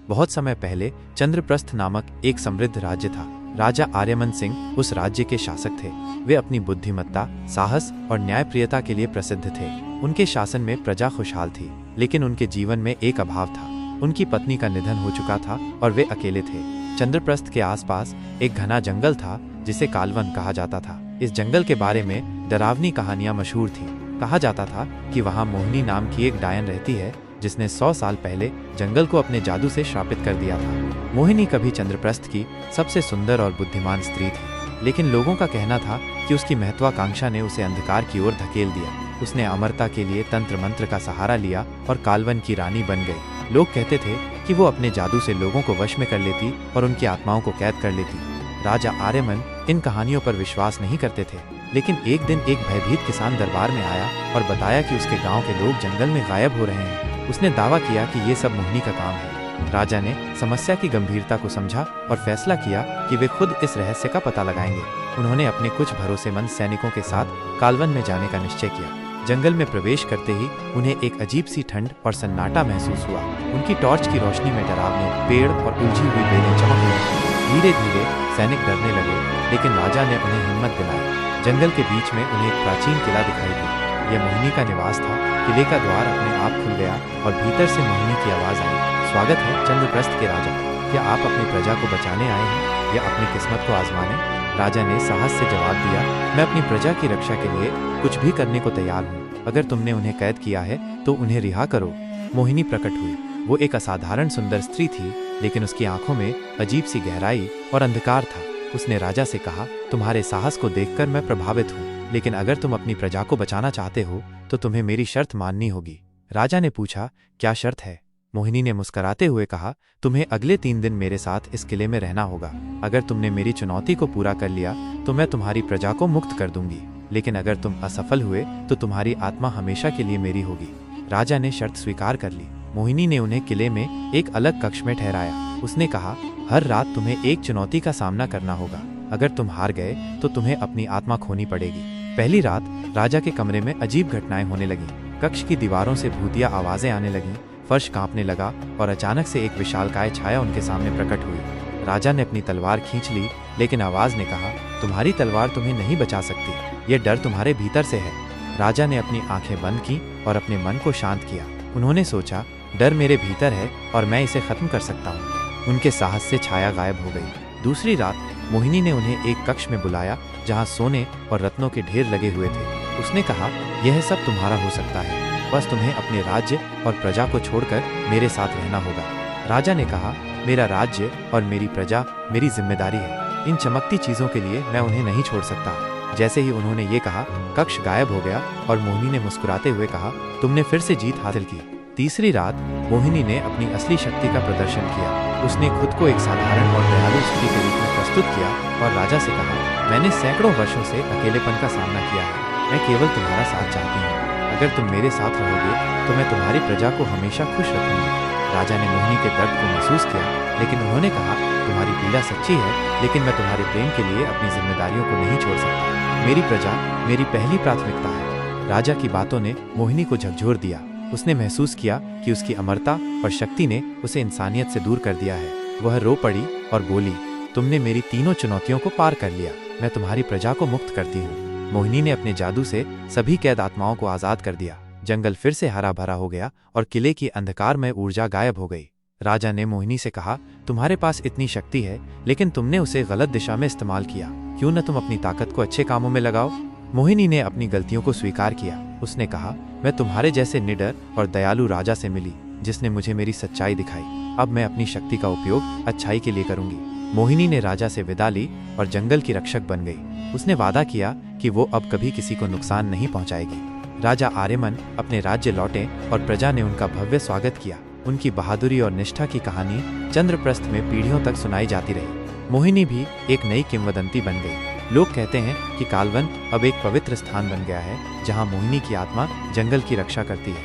बहुत समय पहले चंद्रप्रस्थ नामक एक समृद्ध राज्य था। राजा आर्यमन सिंह उस राज्य के शासक थे। वे अपनी बुद्धिमत्ता, साहस और न्यायप्रियता के लिए प्रसिद्ध थे। उनके शासन में प्रजा खुशहाल थी, लेकिन उनके जीवन में एक अभाव था। उनकी पत्नी का निधन हो चुका था और वे अकेले थे। चंद्रप्रस्थ के आसपास एक घना जंगल था जिसे कालवन कहा जाता था। इस जंगल के बारे में डरावनी कहानियां मशहूर थीं। कहा जाता था कि वहां मोहिनी नाम की एक डायन रहती है जिसने 100 साल पहले जंगल को अपने जादू से श्रापित कर दिया था। मोहिनी कभी चंद्रप्रस्थ की सबसे सुंदर और बुद्धिमान स्त्री थी, लेकिन लोगों का कहना था कि उसकी महत्वाकांक्षा ने उसे अंधकार की ओर धकेल दिया। उसने अमरता के लिए तंत्र मंत्र का सहारा लिया और कालवन की रानी बन गई। लोग कहते थे कि वो अपने जादू से लोगों को वश में कर लेती और उनकी आत्माओं को कैद कर लेती। राजा आर्यमन इन कहानियों पर विश्वास नहीं करते थे, लेकिन एक दिन एक भयभीत किसान दरबार में आया और बताया कि उसके गांव के लोग जंगल में गायब हो रहे हैं। उसने दावा किया कि ये सब मोहिनी का काम है। राजा ने समस्या की गंभीरता को समझा और फैसला किया कि वे खुद इस रहस्य का पता लगाएंगे। उन्होंने अपने कुछ भरोसेमंद सैनिकों के साथ कालवन में जाने का निश्चय किया। जंगल में प्रवेश करते ही उन्हें एक अजीब सी ठंड और सन्नाटा महसूस हुआ। उनकी टॉर्च की रोशनी में डरावने पेड़ और उलझी हुई बेलें चमक रही थीं। धीरे धीरे सैनिक डरने लगे, लेकिन राजा ने उन्हें हिम्मत दिलाई। जंगल के बीच में उन्हें एक प्राचीन किला दिखाई दिया। यह मोहिनी का निवास था। किले का द्वार अपने आप खुल गया और भीतर से मोहिनी की आवाज आई, स्वागत है चंद्रप्रस्थ के राजा। क्या आप अपनी प्रजा को बचाने आए हैं या अपनी किस्मत को आजमाने? राजा ने साहस से जवाब दिया, मैं अपनी प्रजा की रक्षा के लिए कुछ भी करने को तैयार हूँ। अगर तुमने उन्हें कैद किया है तो उन्हें रिहा करो। मोहिनी प्रकट हुई। वो एक असाधारण सुंदर स्त्री थी, लेकिन उसकी आंखों में अजीब सी गहराई और अंधकार था। उसने राजा से कहा, तुम्हारे साहस को देखकर मैं प्रभावित हूँ, लेकिन अगर तुम अपनी प्रजा को बचाना चाहते हो तो तुम्हें मेरी शर्त माननी होगी। राजा ने पूछा, क्या शर्त है? मोहिनी ने मुस्कुराते हुए कहा, तुम्हें अगले 3 दिन मेरे साथ इस किले में रहना होगा। अगर तुमने मेरी चुनौती को पूरा कर लिया तो मैं तुम्हारी प्रजा को मुक्त कर दूंगी, लेकिन अगर तुम असफल हुए तो तुम्हारी आत्मा हमेशा के लिए मेरी होगी। राजा ने शर्त स्वीकार कर ली। मोहिनी ने उन्हें किले में एक अलग कक्ष में ठहराया। उसने कहा, हर रात तुम्हें एक चुनौती का सामना करना होगा। अगर तुम हार गए तो तुम्हें अपनी आत्मा खोनी पड़ेगी। पहली रात राजा के कमरे में अजीब घटनाएं होने लगीं। कक्ष की दीवारों से भूतिया आवाजें आने लगीं, फर्श कांपने लगा और अचानक से एक विशालकाय छाया उनके सामने प्रकट हुई। राजा ने अपनी तलवार खींच ली, लेकिन आवाज ने कहा, तुम्हारी तलवार तुम्हें नहीं बचा सकती। ये डर तुम्हारे भीतर से है। राजा ने अपनी आंखें बंद की और अपने मन को शांत किया। उन्होंने सोचा, डर मेरे भीतर है और मैं इसे खत्म कर सकता हूँ। उनके साहस से छाया गायब हो गई। दूसरी रात मोहिनी ने उन्हें एक कक्ष में बुलाया जहाँ सोने और रत्नों के ढेर लगे हुए थे। उसने कहा, यह सब तुम्हारा हो सकता है, बस तुम्हें अपने राज्य और प्रजा को छोड़कर मेरे साथ रहना होगा। राजा ने कहा, मेरा राज्य और मेरी प्रजा मेरी जिम्मेदारी है। इन चमकती चीजों के लिए मैं उन्हें नहीं छोड़ सकता। जैसे ही उन्होंने ये कहा, कक्ष गायब हो गया और मोहिनी ने मुस्कुराते हुए कहा, तुमने फिर से जीत हासिल की। तीसरी रात मोहिनी ने अपनी असली शक्ति का प्रदर्शन किया। उसने खुद को एक साधारण और दयालु स्त्री के रूप में प्रस्तुत किया और राजा से कहा, मैंने सैकड़ों वर्षों से अकेलेपन का सामना किया है। मैं केवल तुम्हारा साथ चाहती हूँ। अगर तुम मेरे साथ रहोगे तो मैं तुम्हारी प्रजा को हमेशा खुश रखूंगी। राजा ने मोहिनी के दर्द को महसूस किया, लेकिन उन्होंने कहा, तुम्हारी पीड़ा सच्ची है, लेकिन मैं तुम्हारे प्रेम के लिए अपनी जिम्मेदारियों को नहीं छोड़ सकता। मेरी प्रजा मेरी पहली प्राथमिकता है। राजा की बातों ने मोहिनी को झकझोर दिया। उसने महसूस किया कि उसकी अमरता और शक्ति ने उसे इंसानियत से दूर कर दिया है। वह रो पड़ी और बोली, तुमने मेरी तीनों चुनौतियों को पार कर लिया। मैं तुम्हारी प्रजा को मुक्त करती हूँ। मोहिनी ने अपने जादू से सभी कैद आत्माओं को आजाद कर दिया। जंगल फिर से हरा भरा हो गया और किले की अंधकार में ऊर्जा गायब हो गई। राजा ने मोहिनी से कहा, तुम्हारे पास इतनी शक्ति है, लेकिन तुमने उसे गलत दिशा में इस्तेमाल किया। क्यों न तुम अपनी ताकत को अच्छे कामों में लगाओ? मोहिनी ने अपनी गलतियों को स्वीकार किया। उसने कहा, मैं तुम्हारे जैसे निडर और दयालु राजा से मिली, जिसने मुझे मेरी सच्चाई दिखाई। अब मैं अपनी शक्ति का उपयोग अच्छाई के लिए करूंगी। मोहिनी ने राजा से विदा ली और जंगल की रक्षक बन गई। उसने वादा किया कि वो अब कभी किसी को नुकसान नहीं पहुंचाएगी। राजा आर्यमन अपने राज्य लौटे और प्रजा ने उनका भव्य स्वागत किया। उनकी बहादुरी और निष्ठा की कहानी चंद्रप्रस्थ में पीढ़ियों तक सुनाई जाती रही। मोहिनी भी एक नई किंवदंती बन गई। लोग कहते हैं कि कालवन अब एक पवित्र स्थान बन गया है, जहां मोहिनी की आत्मा जंगल की रक्षा करती है।